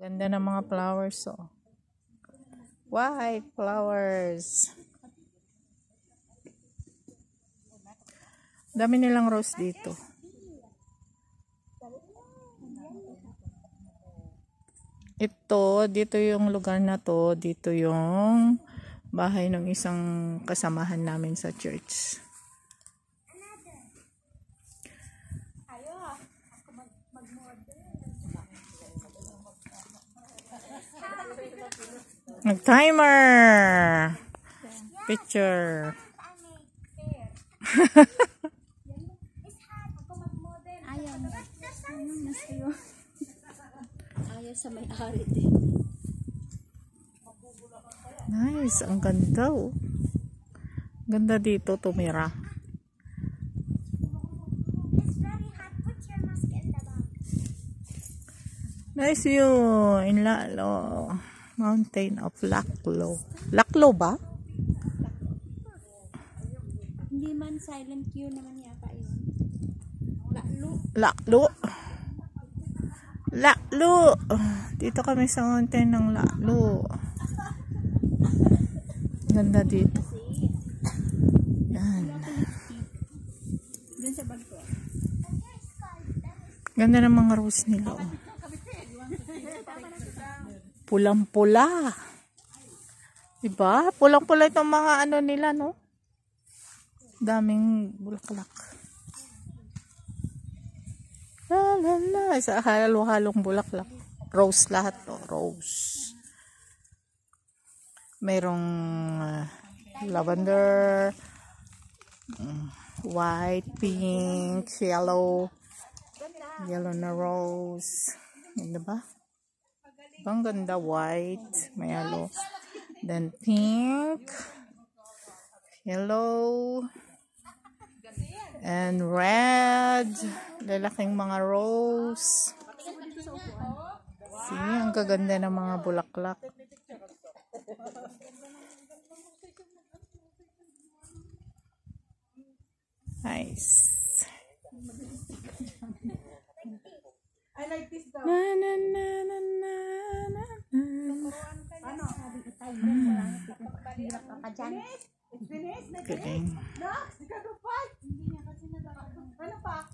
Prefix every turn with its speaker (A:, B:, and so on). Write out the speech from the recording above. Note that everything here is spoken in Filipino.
A: Ganda ng mga flowers, oh. White flowers. Dami nilang rose dito. Dito yung lugar na to. Dito yung bahay ng isang kasamahan namin sa church. Nag-timer! Picture.
B: Ayaw sa may-ari din.
A: Nice. Ang ganda, oh. Ganda dito tumira. Nice view in Lalo. Mountain of Laclo. Laclo ba?
B: Hindi man, silent Q naman yata yun.
A: Laclo. Laclo. Dito kami sa mountain ng Laclo. Ganda dito. Yan. Ganda ng mga rose nila, oh. Pulang-pula. Diba? Pulang-pula itong mga ano nila, no? Daming bulaklak. La la la. Sa halo-halong bulaklak. Rose lahat, to. Rose. Mayroong lavender, white, pink, yellow. Yellow na rose. Diba? Ang ganda, white, may yellow, then pink, yellow, and red. Lalaking mga rose. See, ang kaganda ng mga bulaklak. Nice.
C: I like this though.
A: Na na na na na na.
B: Ano? Sabi ko tayo mo. Hirap ka dyan.
C: It's finished.
A: Galing.
C: No, you can go fight. Hindi niya kasi nagkakaroon. Ano pa?